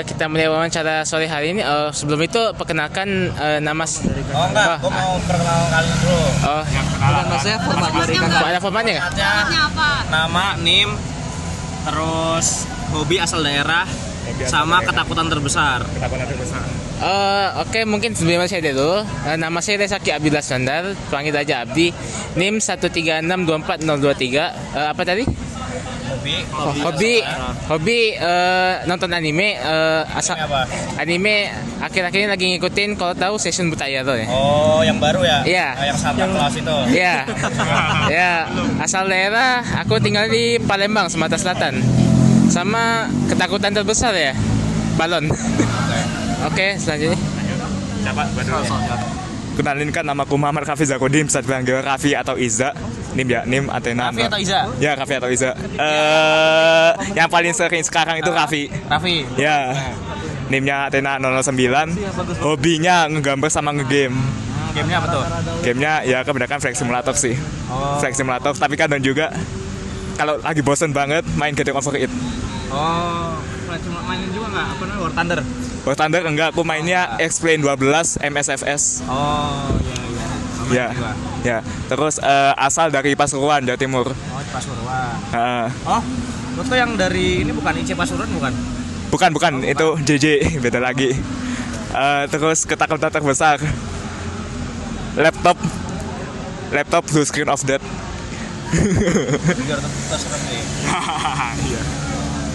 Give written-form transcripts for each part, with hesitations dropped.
kita mulai wawancara sore hari ini. Sebelum itu perkenalkan nama. Oh enggak, gue mau perkenalkan kalian dulu. Oh, bukan maksudnya format dari kakak. ada formatnya nggak? apa? Nama, NIM, terus hobi asal daerah, sama ketakutan terbesar. Oke, mungkin sebelumnya saya dulu. Nama saya Resaki Abdillah Sandar, panggil aja Abdi. NIM 1362423. Apa tadi? Hobi nonton anime. Asal anime akhir-akhir ini lagi ngikutin, kalau tahu Season Butaya tuh ya. Oh, yang baru ya? Iya. Yang Santa Claus itu. Iya. Ya, asal daerah aku tinggal di Palembang, Sumatera Selatan. Sama ketakutan terbesar ya, balon. Oke, selanjutnya. Coba Kenalin kan, nama aku Muhammad Kafi Zakodim, bisa dipanggil Kafi atau Iza. NIM Athena. Raffi atau Iza? Ya, Kafi atau Iza. Yang paling sering sekarang itu Kafi. Raffi. Ya. NIM-nya Athena 009. Hobinya ngegambar sama ngegame. Gamenya apa tuh? Gamenya ya kebanyakan Flight Simulator sih. Flight Simulator, tapi kadang juga kalau lagi bosen banget main Getting Over It. Oh, cuma mainin juga nggak? Apa namanya? War Thunder? War Thunder enggak, aku mainnya X-Plane 12 MSFS. Oh, iya. Ya. Terus asal dari Pasuruan, Jawa Timur. Oh, di Pasuruan. Uh, Oh, lo tuh yang dari ini bukan IC Pasuruan bukan? bukan, itu JJ, beda lagi. Terus ketakutan terbesar, laptop blue screen of death.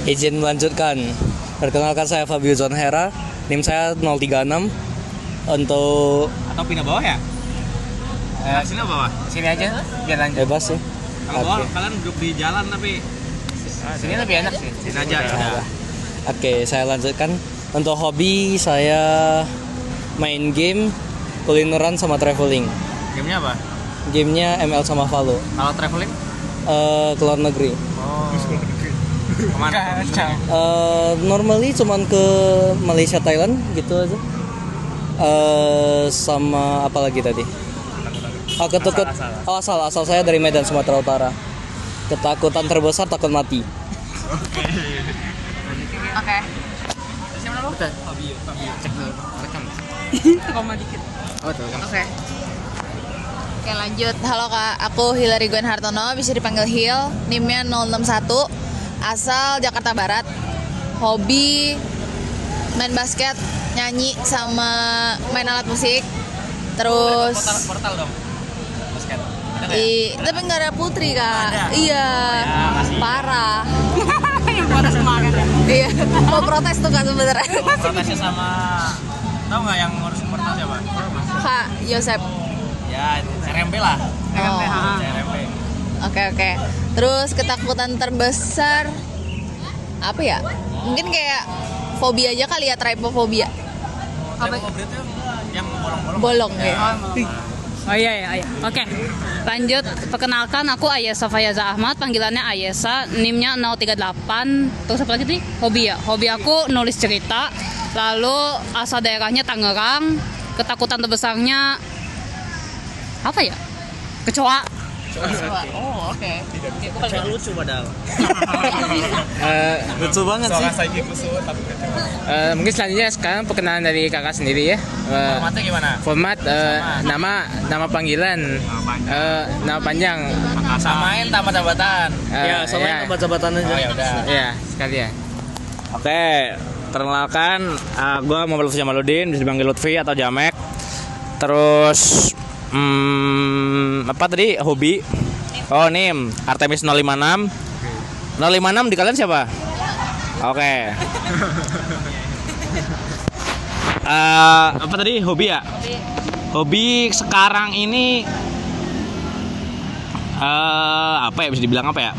Izin melanjutkan. Perkenalkan, saya Fabio John Hera. NIM saya 036. Untuk Atau pindah bawah ya? Sini bawah. Sini aja, biar lanjut. bebas ya. Kalau bawah kalian duduk di jalan tapi Sini lebih enak sih. sini aja. Ya. Oke, saya lanjutkan. Untuk hobi saya main game, kulineran sama traveling. Gamenya apa? Gamenya ML sama Valo. Kalau traveling? Ke luar negeri. Oh. Kemana? Normally cuman ke Malaysia, Thailand gitu aja. Sama apa lagi tadi? Asal saya dari Medan, Sumatera Utara. Ketakutan terbesar takut mati. Oke. Siapa nama? Betul. Fabio. Cek dulu. Rekam. Koma dikit. Oh, tuh. Oke. Oke, lanjut. Halo Kak, aku Hilary Gwen Hartono, bisa dipanggil Hil. NIM-nya 061. Asal Jakarta Barat. Hobi main basket, nyanyi sama main alat musik. Terus Portal dong. Basket. tapi nggak ada Putri Kak. Iya. Parah. Yang protes kemarin ya. Iya. Mau protes tuh Kak sebenarnya. Protesnya sama tahu nggak yang ngurusin portal siapa? Kak Yosep. Ya, RMB lah. Oh. RMB. Oke. Terus ketakutan terbesar apa ya? Mungkin kayak fobia aja kali ya, trypophobia. Apa itu? Yang Bolong ya. Oh iya. Oke. Lanjut, perkenalkan aku Ayesa Fayaza Ahmad, panggilannya Ayesa, NIM-nya 038. Terus apa lagi tadi? Hobi ya. Hobi aku nulis cerita. Lalu asal daerahnya Tangerang. Ketakutan terbesarnya apa ya? Kecoa. Oh, oke. Itu paling lucu padahal. Lucu banget sih. Mungkin selanjutnya sekarang perkenalan dari kakak sendiri ya. Formatnya gimana? Format nama panggilan, nama panjang. Samain tambah jabatan. Soalnya tempat jabatan aja. Oh ya udah. Ya, sekalian. Oke, perkenalkan, gue Muhammad Lutfi Jamaluddin, bisa dipanggil Lutfi atau Jamek. Terus, apa tadi? Hobi? Oh, NIM, Artemis 056. 056 di kalian siapa? Oke. Apa tadi? Hobi ya? Hobi sekarang ini apa ya, bisa dibilang apa ya?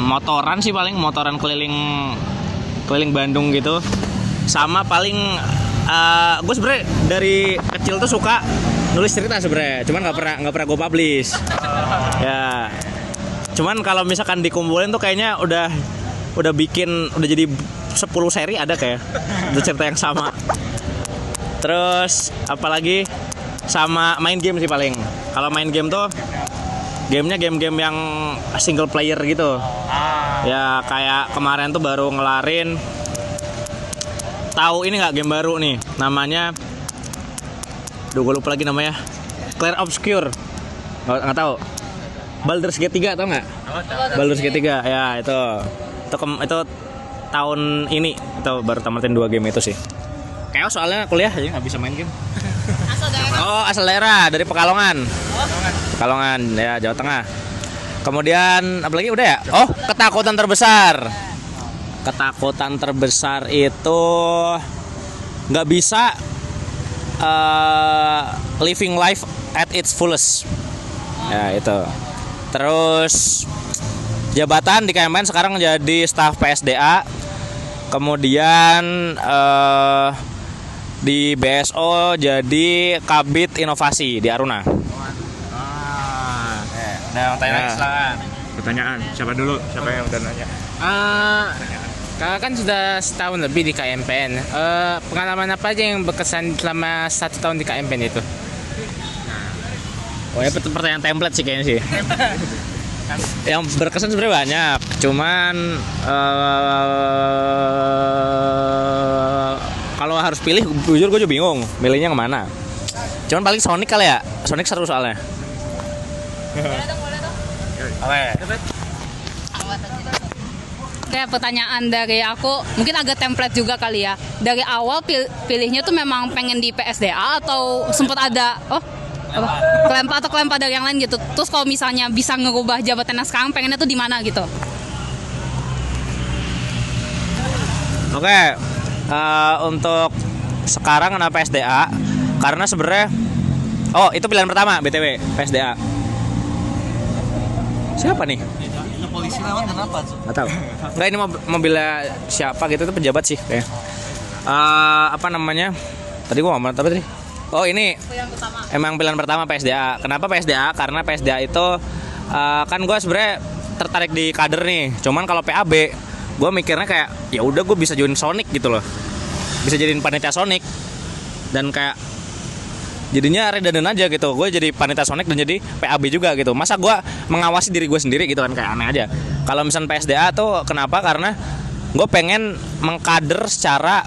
Motoran sih paling, motoran keliling Bandung gitu. Sama paling gue sebenarnya dari kecil tuh suka nulis cerita sebenarnya, cuman nggak pernah gue publish. Ya, cuman kalau misalkan dikumpulin tuh kayaknya udah jadi 10 seri ada kayak itu cerita yang sama. Terus apalagi sama main game sih paling. Kalau main game tuh gamenya game-game yang single player gitu. Ya kayak kemarin tuh baru ngelarin tahu ini nggak game baru nih, namanya, gue lupa lagi namanya, Clair Obscur. Nggak tahu. Baldur's Gate 3 tau nggak? Baldur's Gate 3 ya itu tahun ini itu baru tamatin 2 game itu sih. Kayak soalnya kuliah aja nggak bisa main game. Asal daerah dari Pekalongan. Pekalongan ya, Jawa Tengah. Kemudian apalagi udah ya? Ketakutan terbesar. Ketakutan terbesar itu nggak bisa living life at its fullest. Ya itu. Terus jabatan di KMN sekarang jadi staf PSDA. Kemudian di BSO jadi Kabid Inovasi di Aruna. Nah, Pertanyaan, siapa dulu? Siapa yang udah nanya? Kakak kan sudah setahun lebih di KMPN. Pengalaman apa aja yang berkesan selama 1 tahun di KMPN itu? Oh ya, pertanyaan template sih kayaknya sih. Yang berkesan sebenarnya banyak, cuman kalau harus pilih, jujur gue juga bingung milihnya kemana. Cuman paling Sonic kali ya, Sonic seru soalnya. Oke, pertanyaan dari aku mungkin agak template juga kali ya. Dari awal pilihnya tuh memang pengen di PSDA atau sempat ada kelempar dari yang lain gitu. Terus kalau misalnya bisa ngerubah jabatan yang sekarang pengennya tuh di mana gitu. Oke, untuk sekarang kenapa PSDA? Karena sebenarnya itu pilihan pertama BTW PSDA. Siapa nih? Polisi lewat kenapa? Nggak tahu. Nggak, ini mobilnya siapa gitu, itu pejabat sih kayak. Apa namanya? Tadi gua ngomong apa tadi? Oh ini emang pilihan pertama PSDA. Kenapa PSDA? Karena PSDA itu kan gue sebenarnya tertarik di kader nih. Cuman kalau PAB, gue mikirnya kayak ya udah gue bisa join Sonic gitu loh, bisa jadiin panitia Sonic dan kayak jadinya redundant aja gitu. Gue jadi panitia Sonic dan jadi PAB juga gitu. Masa gue mengawasi diri gue sendiri gitu kan, kayak aneh aja. Kalau misalnya PSDA tuh kenapa? Karena gue pengen mengkader secara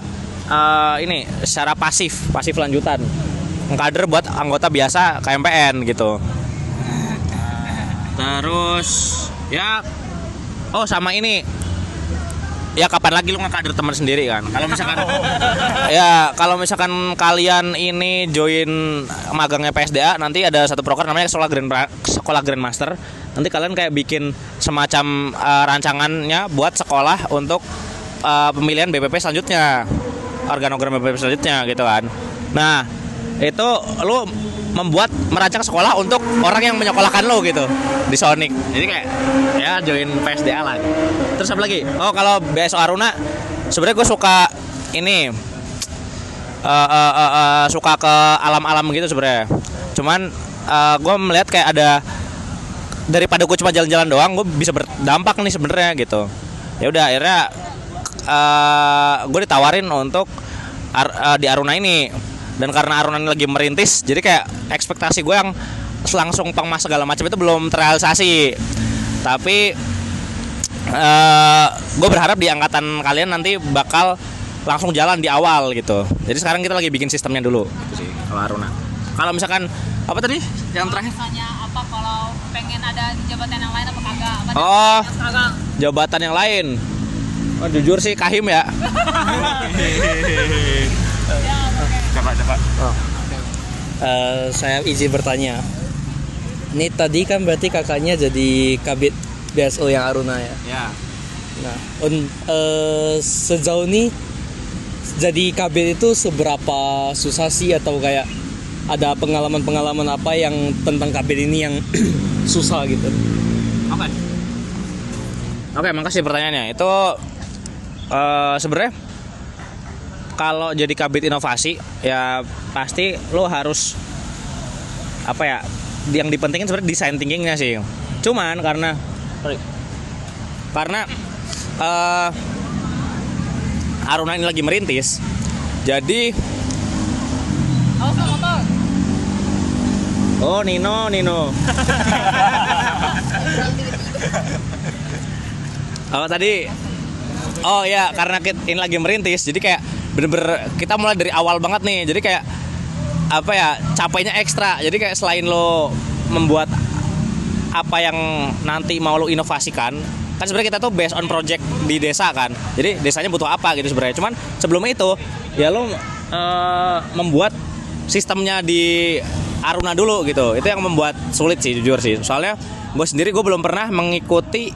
secara pasif lanjutan. Mengkader buat anggota biasa KMPN gitu. Terus ya sama ini. Ya kapan lagi lu ngekader teman sendiri kan? Kalau misalkan kalian ini join magangnya PSDA, nanti ada satu program namanya Sekolah Grandmaster. Nanti kalian kayak bikin semacam rancangannya buat sekolah untuk pemilihan BPP selanjutnya, organogram BPP selanjutnya gitu kan. Nah, itu lu merancang sekolah untuk orang yang menyekolahkan lo gitu di Sonic. Jadi kayak ya join PSDA lah. Terus apa lagi? Kalau BSO Aruna sebenarnya gue suka ini suka ke alam-alam gitu sebenarnya. Cuman gue melihat kayak ada, daripada gue cuma jalan-jalan doang, gue bisa berdampak nih sebenarnya gitu. Ya udah akhirnya gue ditawarin untuk di Aruna ini. Dan karena Aruna ini lagi merintis, jadi kayak ekspektasi gue yang langsung pengmas segala macam itu belum terrealisasi. Tapi gue berharap di angkatan kalian nanti bakal langsung jalan di awal gitu. Jadi sekarang kita lagi bikin sistemnya dulu gitu sih kalau Aruna. Kalau misalkan apa tadi yang terakhir? Misalnya apa kalau pengen ada di jabatan yang lain apa kagak? Jabatan yang lain. Jujur sih Kahim ya. Coba. Saya izin bertanya. Ini tadi kan berarti kakaknya jadi kabid BSO yang Aruna ya? Ya. Nah, sejauh ini jadi kabid itu seberapa susah sih, atau kayak ada pengalaman-pengalaman apa yang tentang kabid ini yang susah gitu? Oke, makasih pertanyaannya. Itu sebenarnya kalau jadi kabid inovasi ya pasti lo harus yang dipentingin sebenarnya design thinkingnya sih. Cuman karena Aruna ini lagi merintis, jadi Nino. Karena ini lagi merintis, jadi kayak bener-bener kita mulai dari awal banget nih. Jadi kayak apa ya, capeknya ekstra. Jadi kayak selain lo membuat apa yang nanti mau lo inovasikan, kan sebenarnya kita tuh based on project di desa kan. Jadi desanya butuh apa gitu sebenarnya. Cuman sebelum itu ya lo membuat sistemnya di Aruna dulu gitu. Itu yang membuat sulit sih jujur sih. Soalnya gue sendiri gue belum pernah mengikuti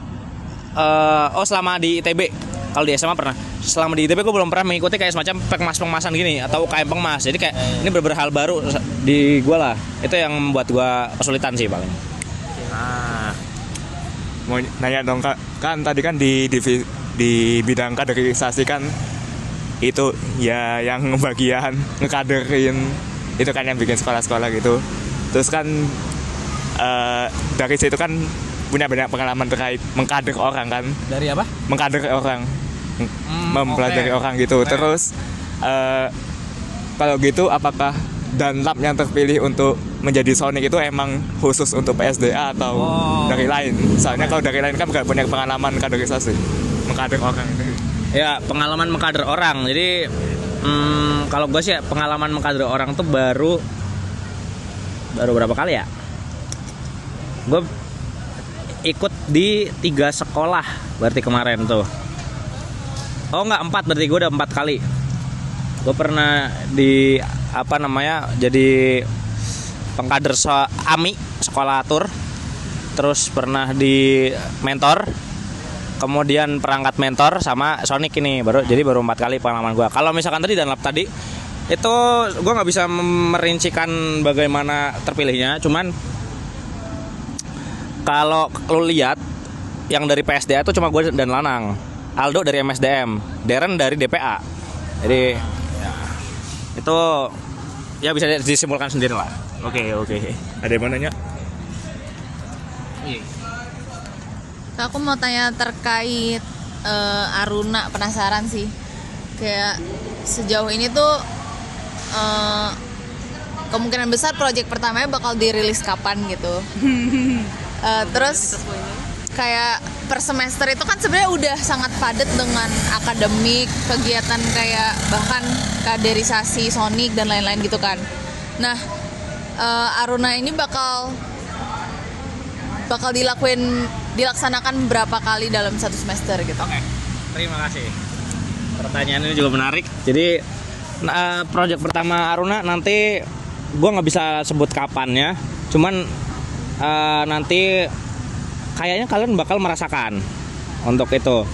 selama di ITB. Kalau di SMA pernah. Selama di ITB gue belum pernah mengikuti kayak semacam pengemasan gini atau UKM pengemas. Jadi kayak ini bener-bener hal baru di gue lah. Itu yang membuat gue kesulitan sih paling. Mau nanya dong Kak, kan tadi kan di bidang kaderisasi kan itu ya yang bagian ngekaderin itu kan yang bikin sekolah-sekolah gitu. Terus kan dari situ kan punya banyak pengalaman terkait mengkader orang kan. Dari apa? Mengkader orang, mempelajari orang gitu. Terus kalau gitu apakah Dunlap yang terpilih untuk menjadi Sonic itu emang khusus untuk PSDA atau dari lain? Soalnya kalau dari lain kan gak punya pengalaman kaderisasi, mengkader orang itu. Ya pengalaman mengkader orang. Jadi kalau gue sih pengalaman mengkader orang tuh baru berapa kali ya? Gue ikut di 3 sekolah berarti kemarin tuh. Oh enggak, 4 berarti gue udah 4 kali. Gue pernah di jadi pengkader AMI sekolah atur. Terus pernah di mentor. Kemudian perangkat mentor sama Sonic ini baru 4 kali pengalaman gue. Kalau misalkan tadi Dunlap tadi itu gue nggak bisa merincikan bagaimana terpilihnya, cuman kalau lu lihat yang dari PSDA itu cuma gue dan Lanang, Aldo dari MSDM, Darren dari DPA. Jadi ya, itu ya bisa disimpulkan sendiri lah. Oke. Ada yang mau nanya? Aku mau tanya terkait Aruna, penasaran sih. Kayak sejauh ini tuh kemungkinan besar proyek pertamanya bakal dirilis kapan gitu. Terus kayak per semester itu kan sebenarnya udah sangat padat dengan akademik, kegiatan kayak bahkan kaderisasi Sonic dan lain-lain gitu kan. Nah, Aruna ini bakal dilaksanakan berapa kali dalam 1 semester gitu. Oke, terima kasih. Pertanyaan ini juga menarik. Jadi proyek pertama Aruna nanti gue nggak bisa sebut kapannya, cuman nanti kayaknya kalian bakal merasakan untuk itu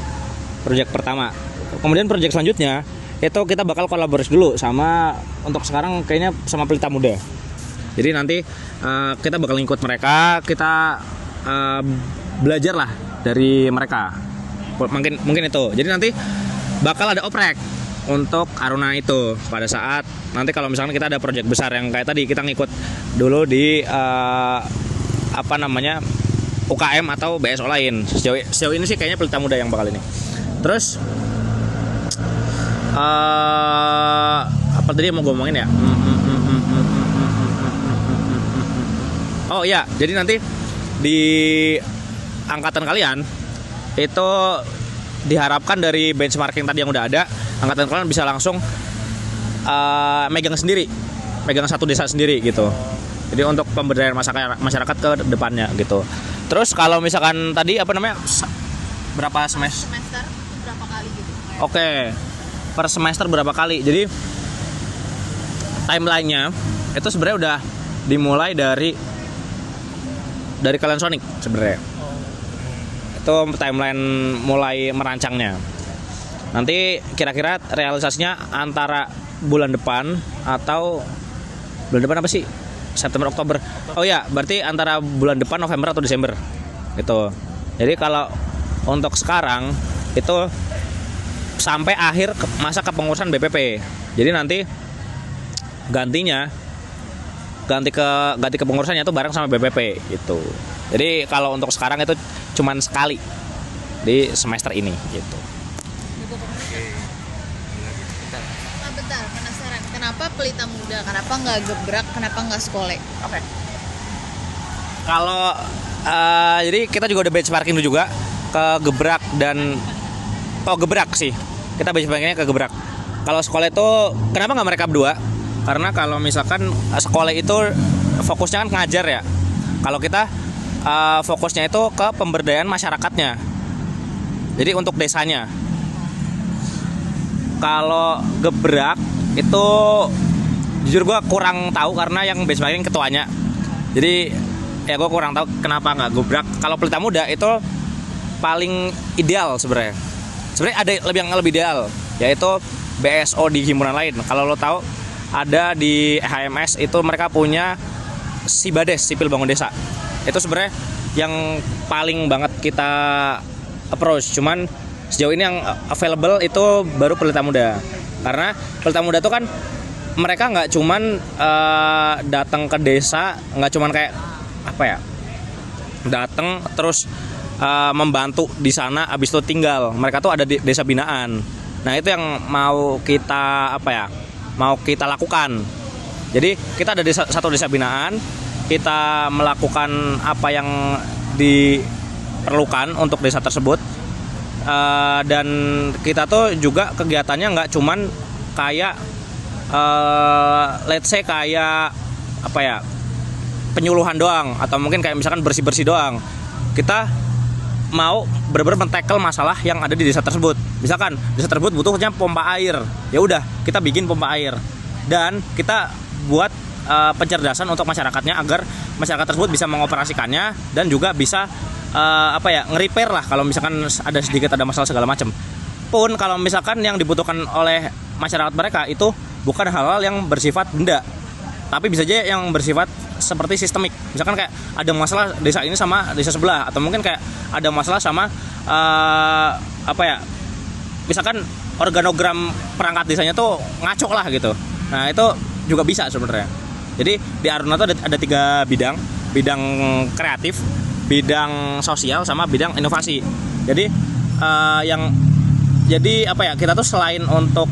proyek pertama. Kemudian proyek selanjutnya itu kita bakal kolaborasi dulu sama, untuk sekarang kayaknya sama Pelita Muda. Jadi nanti kita bakal ikut mereka, kita belajar lah dari mereka. Mungkin itu. Jadi nanti bakal ada oprek untuk Aruna itu pada saat nanti kalau misalkan kita ada proyek besar yang kayak tadi kita ngikut dulu di UKM atau BSO lain. Sejauh ini sih kayaknya Pelita Muda yang bakal ini. Terus apa tadi yang mau gue ngomongin ya? Oh iya, jadi nanti di angkatan kalian itu diharapkan dari benchmarking tadi yang udah ada, angkatan kalian bisa langsung megang satu desa sendiri gitu. Jadi untuk pemberdayaan masyarakat ke depannya gitu. Terus kalau misalkan tadi berapa semester? Semester berapa kali gitu? Oke, per semester berapa kali? Jadi timelinenya itu sebenarnya udah dimulai dari kalian Sonic sebenarnya. Itu timeline mulai merancangnya. Nanti kira-kira realisasinya antara bulan depan atau bulan depan apa sih? September, Oktober. Oh ya, berarti antara bulan depan November atau Desember gitu. Jadi kalau untuk sekarang itu sampai akhir masa kepengurusan BPP. Jadi nanti ganti kepengurusannya itu bareng sama BPP gitu. Jadi kalau untuk sekarang itu cuman sekali di semester ini gitu. Bentar, penasaran. Kenapa Pelita Muda? Kenapa nggak Gebrak? Kenapa nggak Sekolek? Oke. Kalau jadi kita juga udah benchmarking dulu juga ke Gebrak dan Gebrak sih. Kita benchmarkingnya ke Gebrak. kalau sekolah itu kenapa nggak mereka berdua? Karena kalau misalkan sekolah itu fokusnya kan ngajar ya. Kalau kita fokusnya itu ke pemberdayaan masyarakatnya. Jadi untuk desanya. Kalau gebrak itu jujur gue kurang tahu karena yang benchmarking ketuanya. Jadi ya gue kurang tahu kenapa nggak gebrak. Kalau Pelita Muda itu paling ideal sebenarnya. Sebenarnya ada yang lebih ideal, yaitu BSO di himpunan lain. Kalau lo tahu ada di HMS itu mereka punya Sibades, Sipil Bangun Desa. Itu sebenarnya yang paling banget kita approach. Cuman sejauh ini yang available itu baru Pelita Muda. Karena Pelita Muda itu kan mereka nggak cuman datang ke desa, nggak cuman kayak apa ya, datang terus membantu di sana, abis itu tinggal. Mereka tuh ada di desa binaan. Nah itu yang mau kita mau kita lakukan. Jadi kita ada satu desa binaan, kita melakukan apa yang diperlukan untuk desa tersebut. Dan kita tuh juga kegiatannya nggak cuman kayak let's say kayak penyuluhan doang, atau mungkin kayak misalkan bersih-bersih doang. Kita mau benar-benar men-tackle masalah yang ada di desa tersebut. Misalkan desa tersebut butuhnya pompa air, ya udah kita bikin pompa air dan kita buat pencerdasan untuk masyarakatnya agar masyarakat tersebut bisa mengoperasikannya dan juga bisa nge-repair lah kalau misalkan ada masalah segala macam. Pun kalau misalkan yang dibutuhkan oleh masyarakat mereka itu bukan hal-hal yang bersifat benda, tapi bisa aja yang bersifat seperti sistemik. Misalkan kayak ada masalah desa ini sama desa sebelah, atau mungkin kayak ada masalah sama misalkan organogram perangkat desanya tuh ngaco lah gitu. Nah itu juga bisa sebenarnya. Jadi di Aruna tuh ada 3 bidang kreatif, bidang sosial, sama bidang inovasi. Jadi kita tuh selain untuk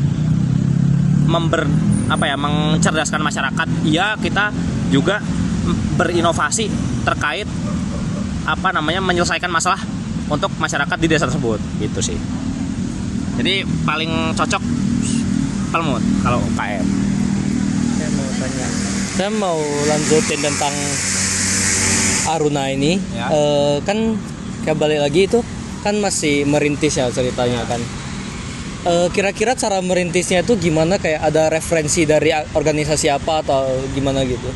mencerdaskan masyarakat, ya kita juga berinovasi terkait menyelesaikan masalah untuk masyarakat di desa tersebut gitu sih. Jadi paling cocok Pelmut kalau UKM. Saya mau lanjutin tentang Aruna ini. Ya. Kan kayak balik lagi itu kan masih merintis ya ceritanya kan. Kira-kira cara merintisnya itu gimana, kayak ada referensi dari organisasi apa atau gimana gitu?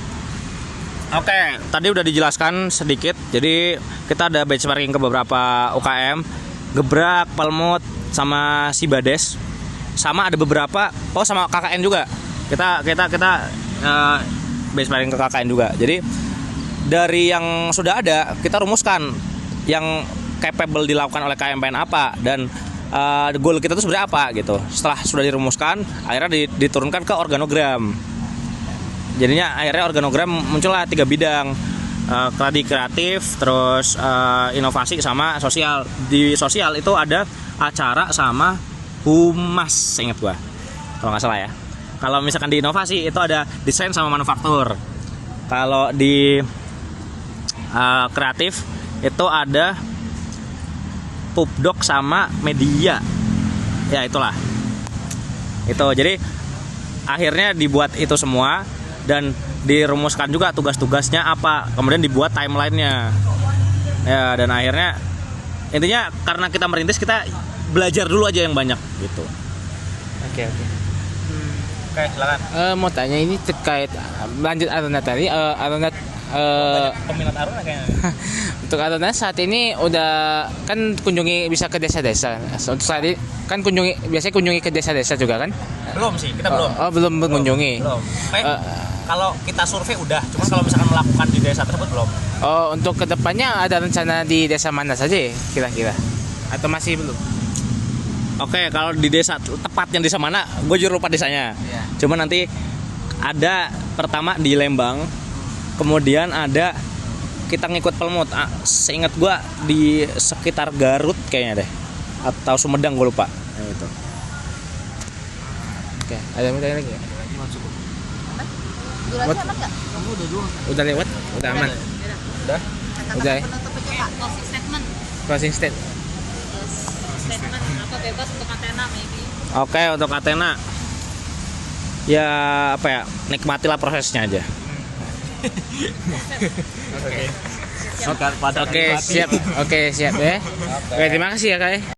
Oke, tadi udah dijelaskan sedikit. Jadi kita ada benchmarking ke beberapa UKM, Gebrak, Pelmut, sama Sibades, sama ada beberapa sama KKN juga. Kita benchmarking ke KKN juga. Jadi dari yang sudah ada kita rumuskan yang capable dilakukan oleh KMPN apa dan goal kita itu sebenarnya apa gitu. Setelah sudah dirumuskan, akhirnya diturunkan ke organogram. Jadinya akhirnya organogram muncullah 3 bidang, kreatif, terus inovasi sama sosial. Di sosial itu ada acara sama humas, ingat gua kalau nggak salah ya. Kalau misalkan di inovasi itu ada desain sama manufaktur. Kalau di kreatif itu ada pubdoc sama media, ya itulah itu. Jadi akhirnya dibuat itu semua dan dirumuskan juga tugas-tugasnya apa, kemudian dibuat timelinenya ya. Dan akhirnya intinya karena kita merintis, kita belajar dulu aja yang banyak gitu. Oke. Oke, silakan. Mau tanya ini terkait lanjut Aruna tadi. Aruna Peminat Aruna kayaknya. untuk Aruna saat ini udah kan kunjungi bisa ke desa-desa. Untuk saat ini kan biasanya kunjungi ke desa-desa juga kan? Belum sih, kita belum. Oh, belum mengunjungi. Belum. Kalau kita survei udah, cuma kalau misalkan melakukan di desa tersebut belum. Oh, untuk kedepannya ada rencana di desa mana saja ya, kira-kira? Atau masih belum? Oke, kalau di desa tepatnya desa mana, gue juga lupa desanya. Cuma nanti ada pertama di Lembang, kemudian ada kita ngikut Pelmut. Seingat gue di sekitar Garut kayaknya deh, atau Sumedang, gue lupa. Nah, itu. Oke, ada yang mau tanya lagi ya? Durasi aman nggak? Udah lewat? Udah aman? Udah ya? Closing statement. Closing statement. Statement apa bebas untuk Athena maybe. Oke, untuk Athena ya apa ya, nikmatilah prosesnya aja. Oke, siap. Oke, siap ya. Oke, terima kasih ya, Kak.